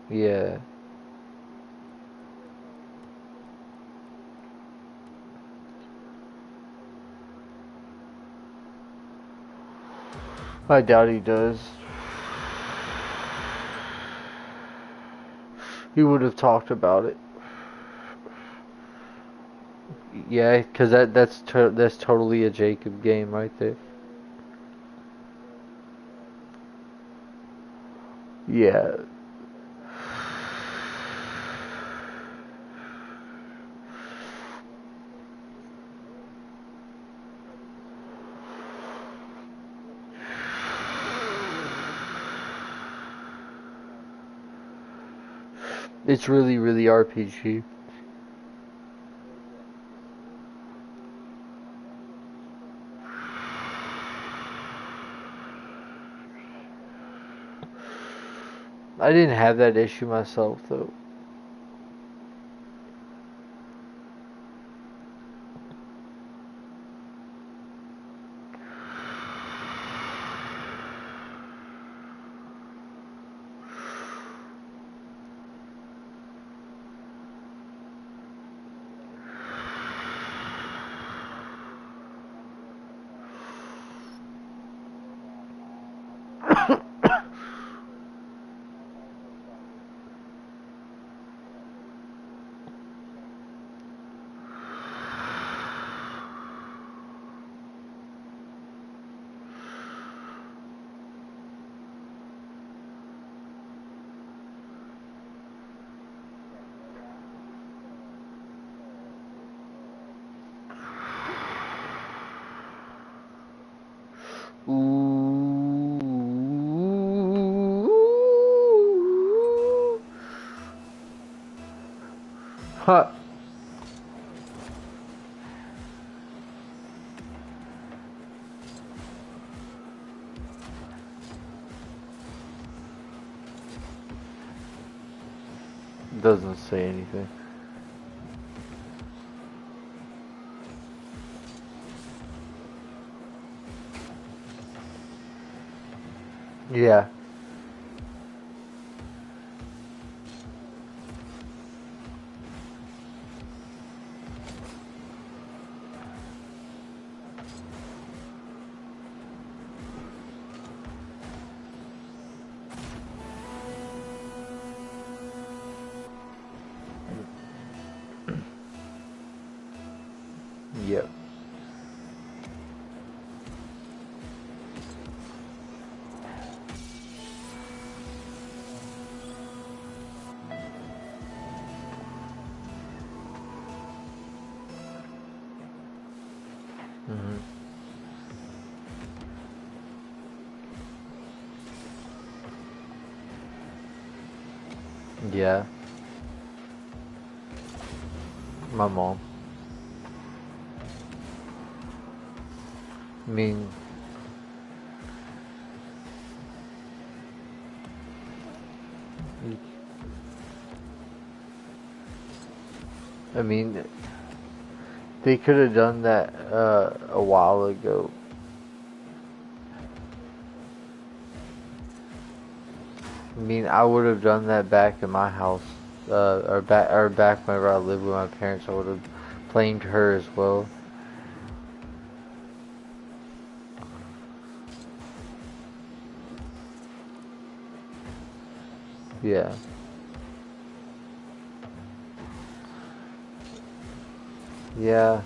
Yeah. I doubt he does. He would have talked about it. Yeah, because that's totally a Jacob game right there. Yeah. It's really, really RPG. I didn't have that issue myself though. Ooh. Huh. Doesn't say anything. Yeah. Yep. Mhm. Yeah. My mom. I mean, I mean, they could have done that a while ago. I mean, I would have done that back in my house, or back whenever I lived with my parents. I would have blamed her as well. Yeah. Yeah.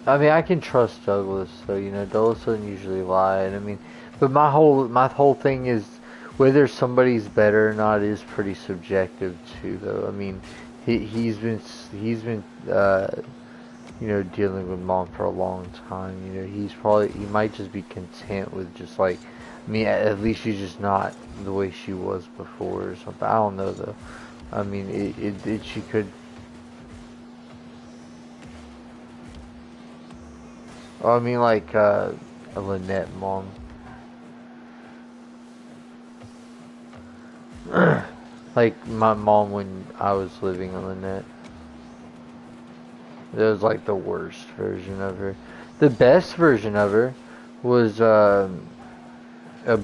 I mean, I can trust Douglas, so Douglas doesn't usually lie, and I mean, but my whole thing is whether somebody's better or not is pretty subjective too, though. I mean, he's been dealing with mom for a long time. He might just be content with just like, I mean, at least she's just not the way she was before or something. I don't know though. I mean, she could. I mean, like Lynette mom. Like my mom when I was living on the net. It was like the worst version of her. The best version of her was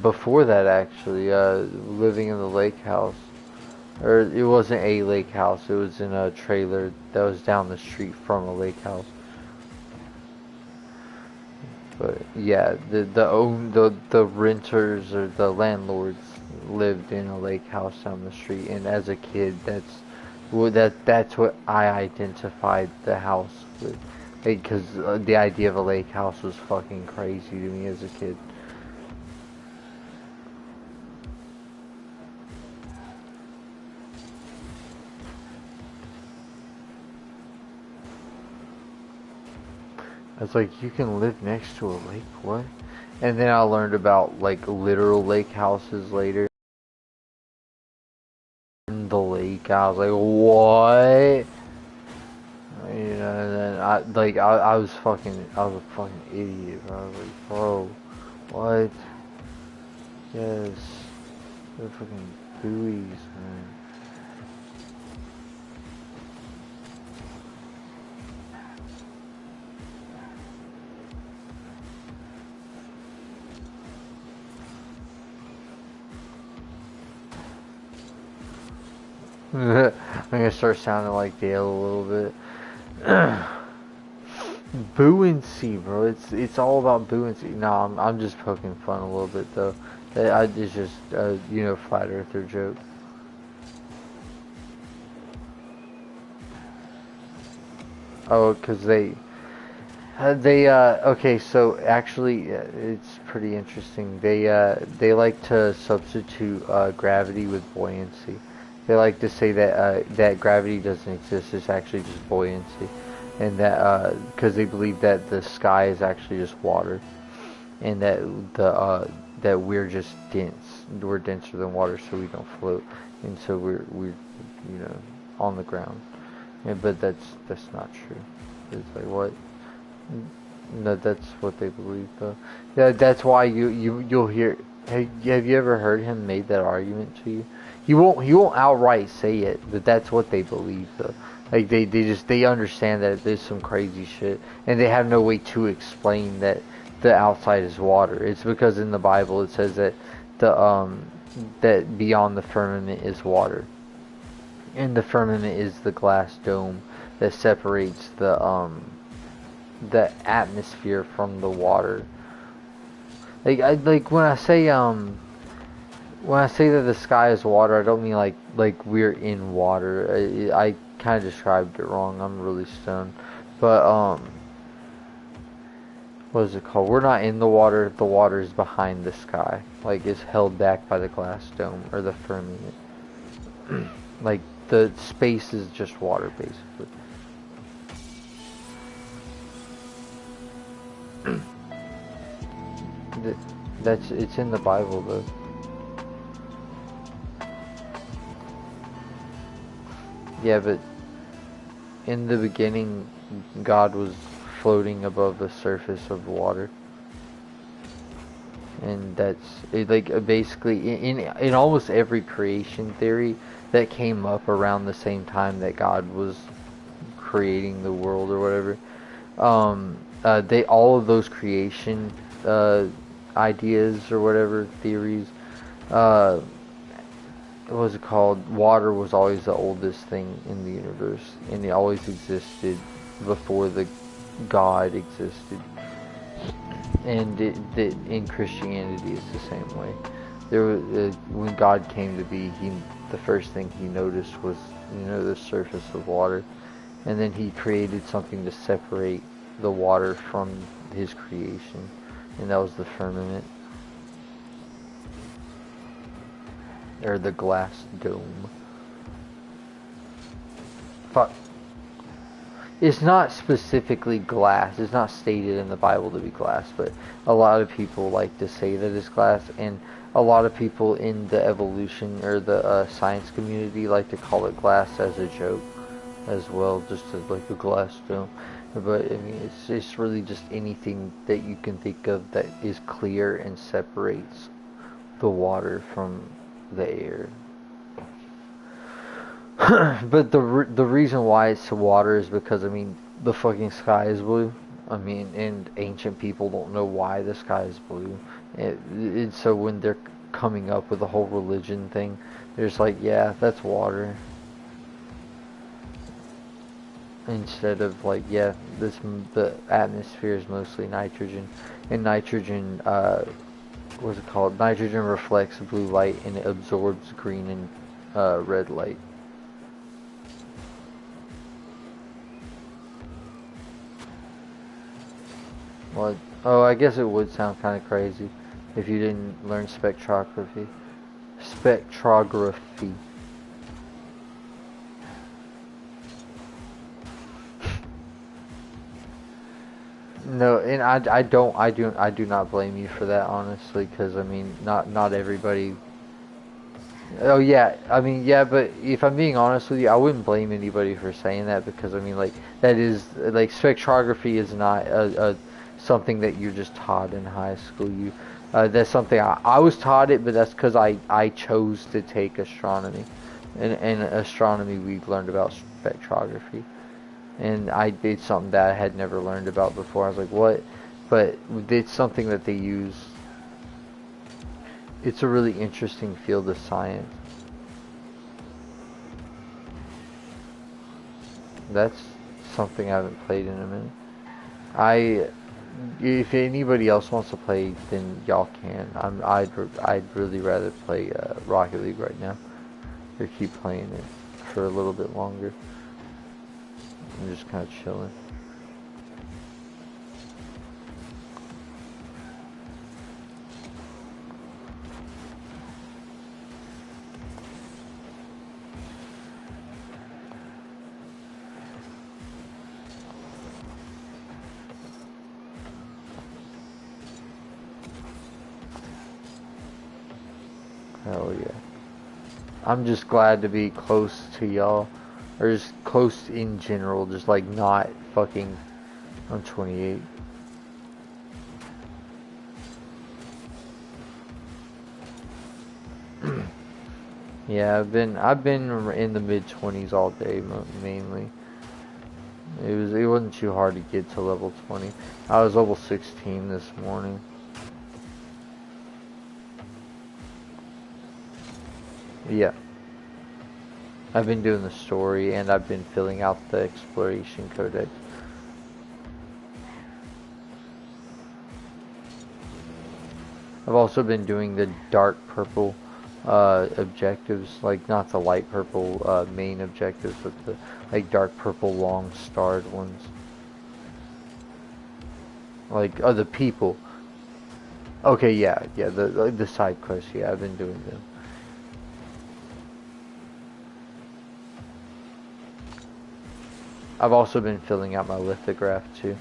before that actually, living in the lake house. Or it wasn't a lake house, it was in a trailer that was down the street from a lake house. But yeah, the renters or the landlords lived in a lake house down the street, and as a kid, that's what I identified the house with, because the idea of a lake house was fucking crazy to me as a kid. I was like, you can live next to a lake, what? And then I learned about like literal lake houses later. In the lake, I was like, what? You know, and then I was a fucking idiot, bro. I was like, bro, what? Yes, they're fucking buoys, man. I'm gonna start sounding like Dale a little bit. Buoyancy, bro. It's all about buoyancy. No, I'm just poking fun a little bit though. It's just flat earther joke. Oh, cause okay. So actually, it's pretty interesting. They like to substitute gravity with buoyancy. They like to say that gravity doesn't exist. It's actually just buoyancy, and that because they believe that the sky is actually just water, and that we're just dense. We're denser than water, so we don't float, and so we're on the ground. Yeah, but that's not true. It's like what? No, that's what they believe though. Yeah, that's why you'll hear. Have you ever heard him make that argument to you? He won't outright say it, but that's what they believe though. Like they understand that there's some crazy shit, and they have no way to explain that the outside is water. It's because in the Bible it says that the that beyond the firmament is water, and the firmament is the glass dome that separates the atmosphere from the water. Like when I say that the sky is water, I don't mean like we're in water. I kind of described it wrong. I'm really stoned, but what is it called? We're not in the water. The water is behind the sky, like it's held back by the glass dome or the firmament. Like the space is just water, basically. That's it's in the Bible though. Yeah, but in the beginning, God was floating above the surface of water, and that's it, like basically in almost every creation theory that came up around the same time that God was creating the world or whatever. They all of those creation ideas or whatever theories. Uh, what was it called? Water was always the oldest thing in the universe, and it always existed before the God existed. And in Christianity, it's the same way. When God came to be, the first thing he noticed was the surface of water, and then he created something to separate the water from his creation, and that was the firmament or the glass dome. Fuck. It's not specifically glass. It's not stated in the Bible to be glass, but a lot of people like to say that it's glass, and a lot of people in the evolution or the science community like to call it glass as a joke as well, just as like a glass dome. But I mean, it's really just anything that you can think of that is clear and separates the water from the air. But the reason why it's water is because I mean the fucking sky is blue. I mean, and ancient people don't know why the sky is blue. So when they're coming up with the whole religion thing, they're just like, yeah, that's water. Instead of like, yeah, the atmosphere is mostly nitrogen, and nitrogen, what's it called? Nitrogen reflects blue light and it absorbs green and red light. Well, oh, I guess it would sound kind of crazy if you didn't learn spectrography. Spectrography. No, and I do not blame you for that, honestly, because I mean, not everybody. Oh yeah, I mean, yeah, but if I'm being honest with you, I wouldn't blame anybody for saying that because I mean, like that is like spectrography is not a something that you're just taught in high school. That's something I was taught it, but that's because I chose to take astronomy, and in astronomy we learned about spectrography. And I did something that I had never learned about before. I was like, what? But it's something that they use. It's a really interesting field of science. That's something I haven't played in a minute. If anybody else wants to play, then y'all can. I'd really rather play Rocket League right now, or keep playing it for a little bit longer. I'm just kind of chilling. Hell yeah. I'm just glad to be close to y'all. Or just close in general. Just like not fucking... I'm 28. Yeah, I've been in the mid-20s all day mainly. It wasn't too hard to get to level 20. I was level 16 this morning. Yeah. I've been doing the story and I've been filling out the exploration codex. I've also been doing the dark purple objectives, like not the light purple main objectives, but the like dark purple long starred ones. Like the people. Okay, yeah, the side quests. Yeah, I've been doing them. I've also been filling out my lithograph too.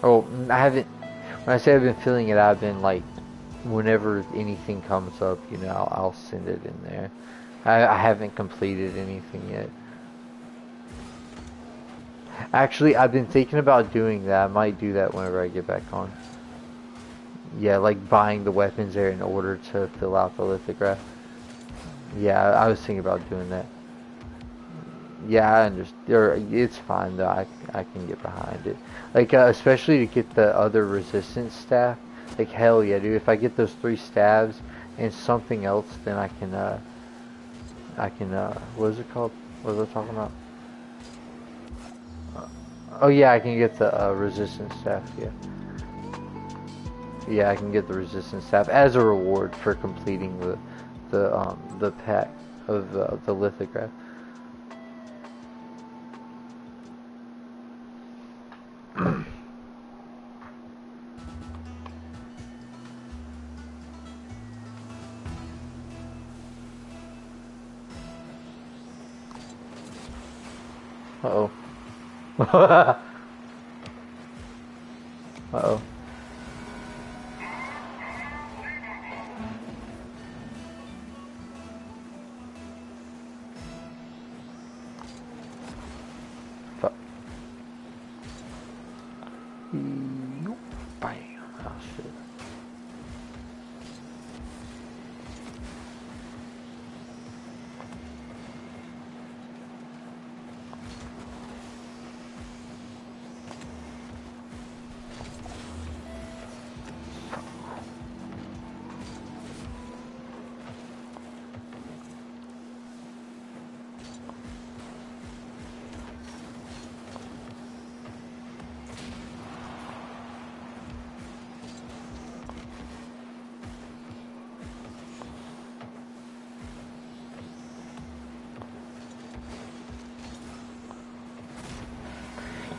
Oh, I haven't. When I say I've been filling it, I've been like, whenever anything comes up, you know, I'll send it in there. I haven't completed anything yet. Actually, I've been thinking about doing that. I might do that whenever I get back on. Yeah, like buying the weapons there in order to fill out the lithograph. Yeah, I was thinking about doing that. Yeah, I understand. It's fine though. I can get behind it. Like especially to get the other resistance staff. Like hell yeah, dude. If I get those 3 stabs and something else, then I can what is it called? What was I talking about? Oh yeah, I can get the resistance staff. Yeah. Yeah, I can get the resistance staff as a reward for completing the pack of the lithograph. Uh-oh. Uh-oh. Fuck. Bam. Oh shit.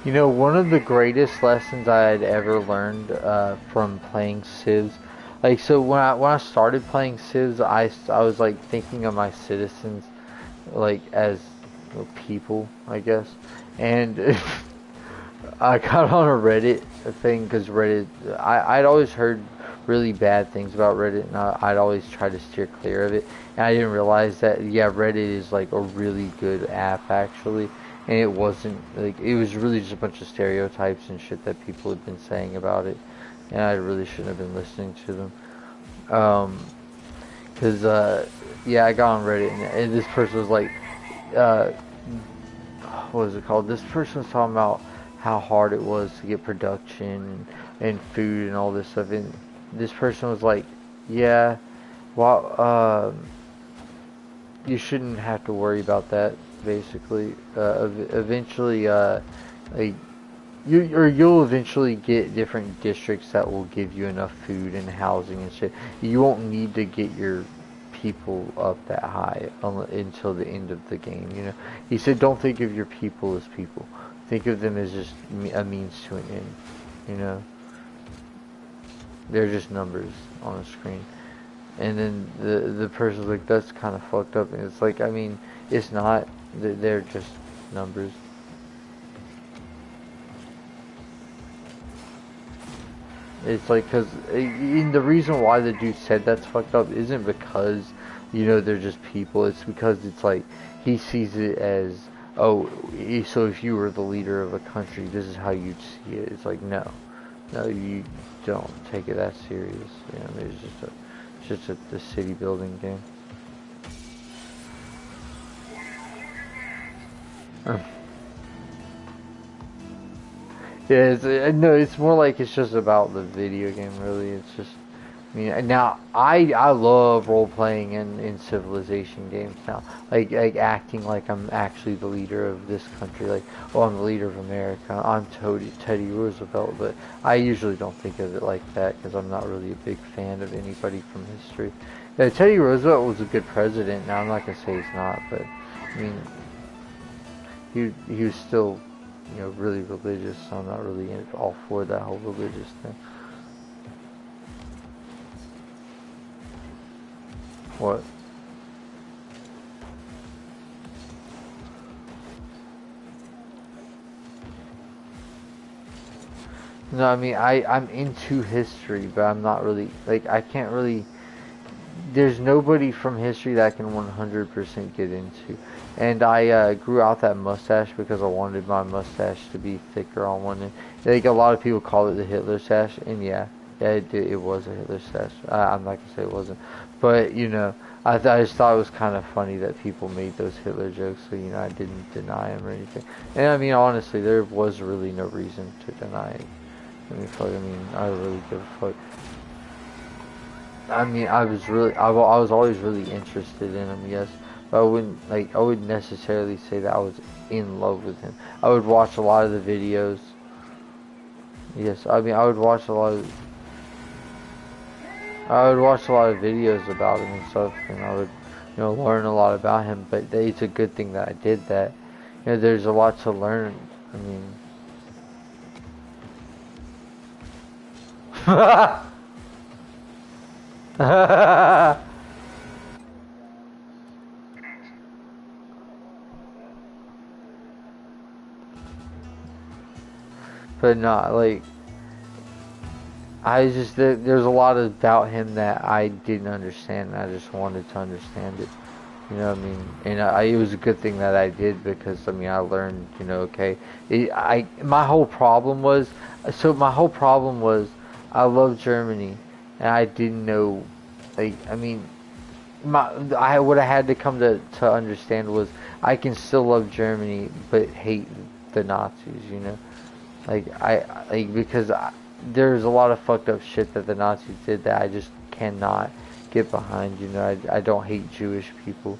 You know, one of the greatest lessons I had ever learned from playing Civs, like so when I started playing Civs, I was like thinking of my citizens like as people, I guess, and I got on a Reddit thing because Reddit, I'd always heard really bad things about Reddit, and I'd always try to steer clear of it. And I didn't realize that, yeah, Reddit is like a really good app actually, and it wasn't like it was really just a bunch of stereotypes and shit that people had been saying about it, and I really shouldn't have been listening to them. Um, cause yeah, I got on Reddit and this person was like, uh, what was it called? This person was talking about how hard it was to get production and food and all this stuff. And this person was like, yeah, well, you shouldn't have to worry about that, basically. Eventually, like, you'll eventually get different districts that will give you enough food and housing and shit. You won't need to get your people up that high until the end of the game. You know, he said, don't think of your people as people. Think of them as just a means to an end. You know, they're just numbers on a screen. And then the person's like, that's kind of fucked up. And it's like, I mean, it's not. They're just numbers. It's like, cause the reason why the dude said that's fucked up isn't because, you know, they're just people. It's because it's like he sees it as, oh, so if you were the leader of a country, this is how you'd see it. It's like, no, no, you don't take it that serious. You know, there's just a city building game. Yeah, no, it's more like it's just about the video game, really. It's just, I mean, now I love role playing in Civilization games now, like acting like I'm actually the leader of this country, like, oh, I'm the leader of America, I'm Teddy Roosevelt, but I usually don't think of it like that because I'm not really a big fan of anybody from history. Yeah, Teddy Roosevelt was a good president. Now I'm not gonna say he's not, but I mean, he was still, you know, really religious, so I'm not really all for that whole religious thing. What? No, I mean, I'm into history, but I'm not really, like, I can't really, there's nobody from history that I can 100% get into. And I grew out that mustache because I wanted my mustache to be thicker on one end. Like, a lot of people call it the Hitler stash, and yeah, it was a Hitler stash. I'm not gonna say it wasn't, but you know, I just thought it was kind of funny that people made those Hitler jokes, so you know, I didn't deny him or anything. And I mean, honestly, there was really no reason to deny it. I mean, fuck, I mean, I really give a fuck. I mean, I was always really interested in him, yes. But I wouldn't necessarily say that I was in love with him. I would watch a lot of the videos. Yes, I mean, I would watch a lot of videos about him and stuff, and I would, you know, learn a lot about him. But it's a good thing that I did that. You know, there's a lot to learn. I mean, but not like there's a lot about him that I didn't understand. And I just wanted to understand it. You know what I mean? And it was a good thing that I did because I mean I learned. You know, okay. My whole problem was I love Germany and I didn't know. Like I mean, I what I had to come to understand was I can still love Germany but hate the Nazis. You know. Because there's a lot of fucked up shit that the Nazis did that I just cannot get behind. You know, I don't hate Jewish people.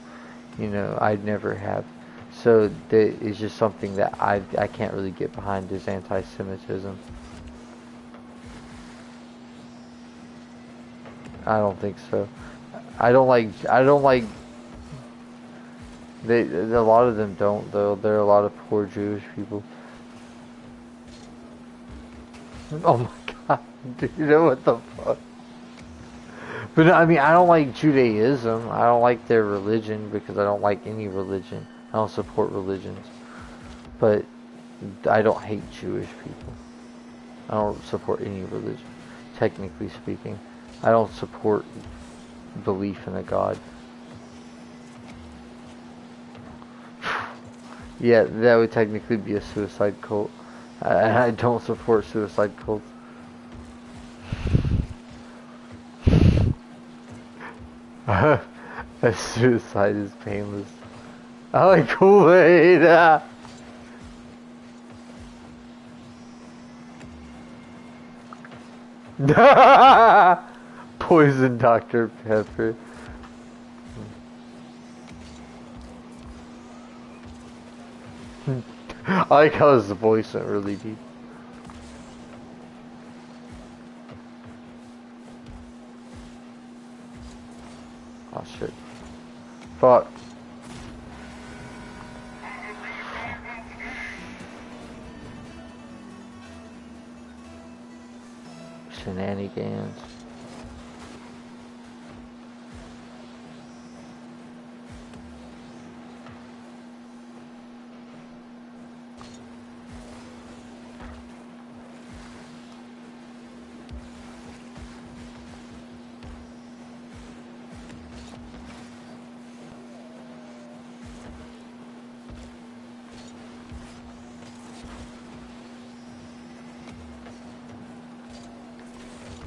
You know, I never have. So that is just something that I can't really get behind is anti-Semitism. I don't think so. I don't like a lot of them don't though. There are a lot of poor Jewish people. Oh my god, dude, what the fuck? But no, I mean, I don't like Judaism. I don't like their religion because I don't like any religion. I don't support religions. But I don't hate Jewish people. I don't support any religion, technically speaking. I don't support belief in a god. Yeah, that would technically be a suicide cult. I don't support suicide cults. A suicide is painless. I like Kool-Aid. Poison Dr. Pepper. I like how his voice went really deep. Oh shit. Fuck. Shenanigans.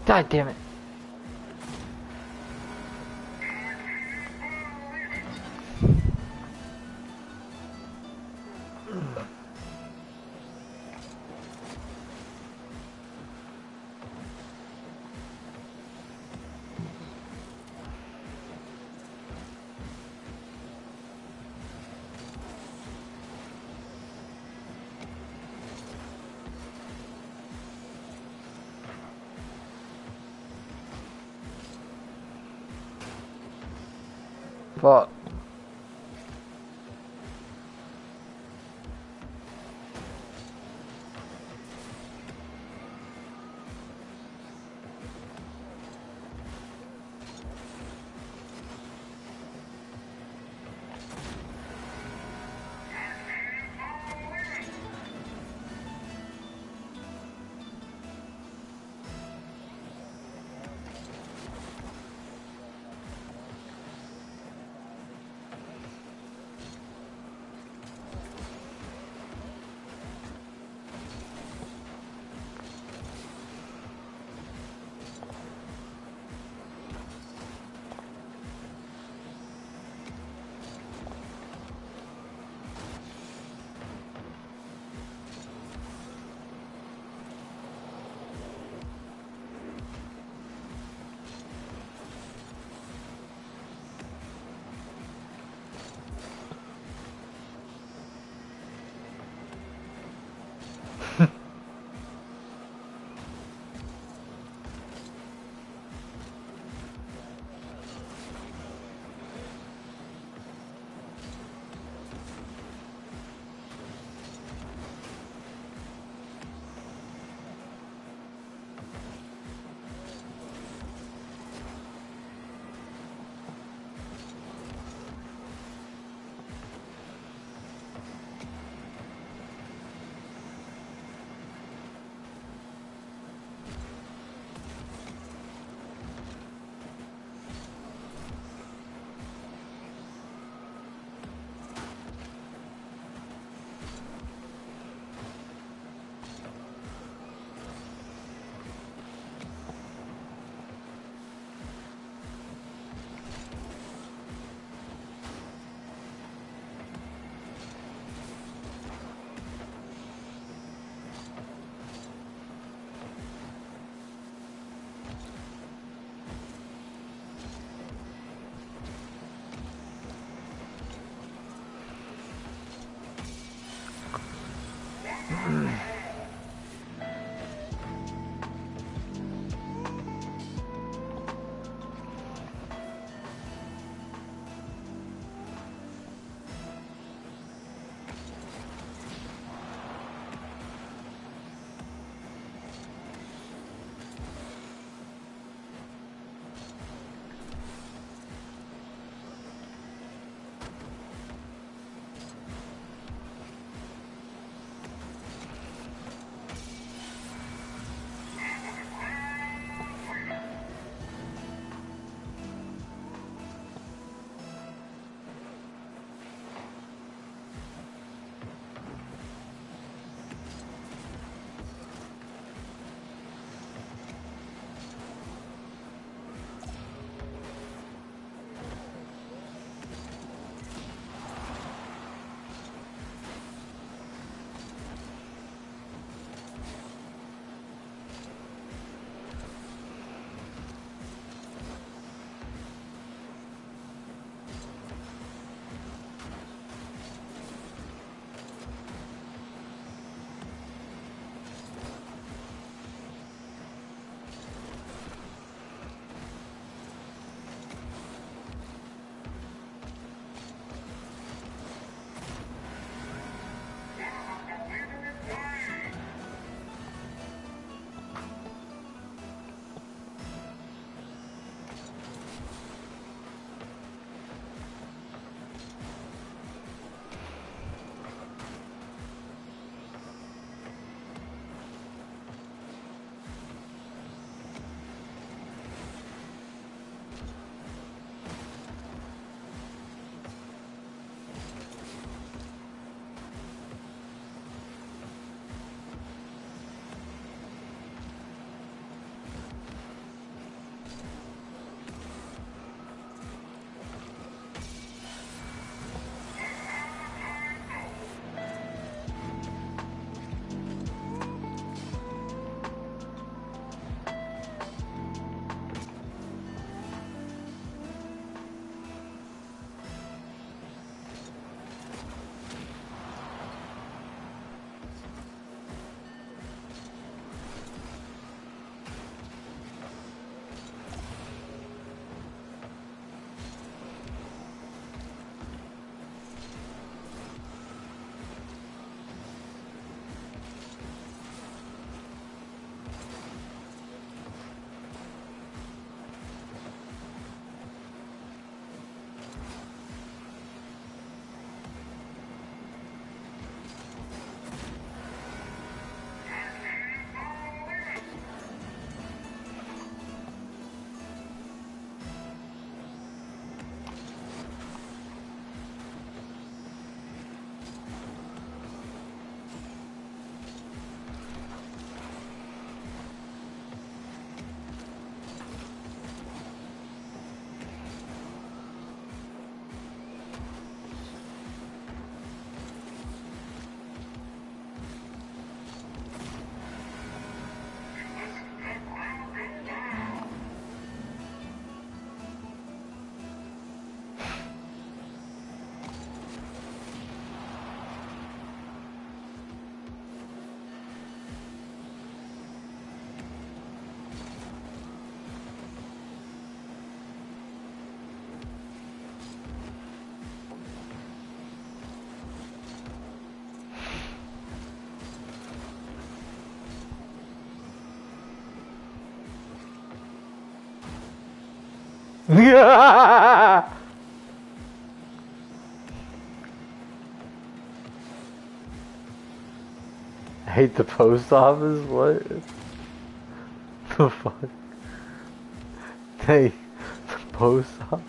God damn it. Fuck. I hate the post office. What the fuck? Hey, the post office.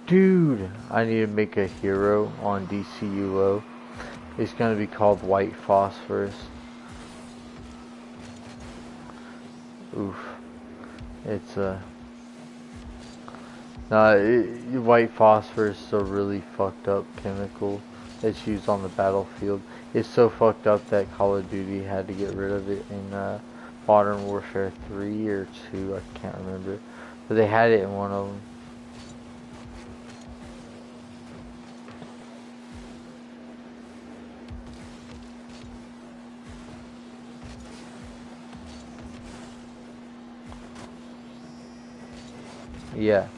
Dude, I need to make a hero on DCUO. It's gonna be called White Phosphorus. Oof. It's white phosphorus is a really fucked up chemical that's used on the battlefield. It's so fucked up that Call of Duty had to get rid of it in Modern Warfare 3 or 2, I can't remember. But they had it in one of them. Yeah.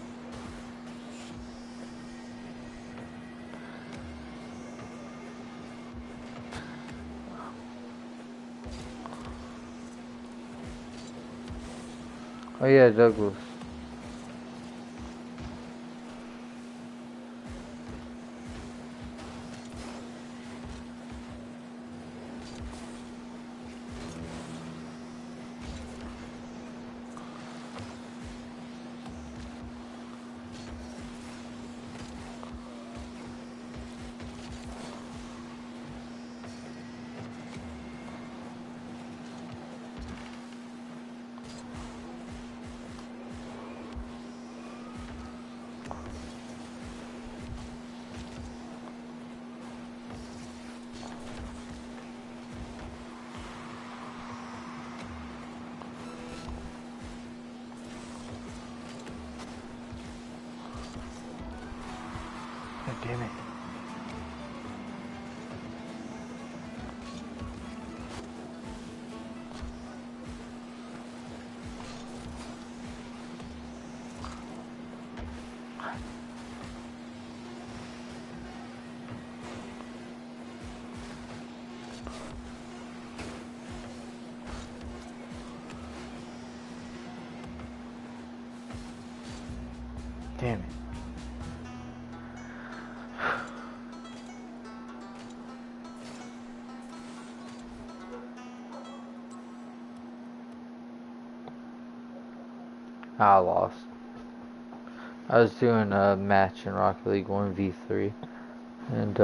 Oh yeah, Douglas. God damn it. Damn it. I lost. I was doing a match in Rocket League 1v3 and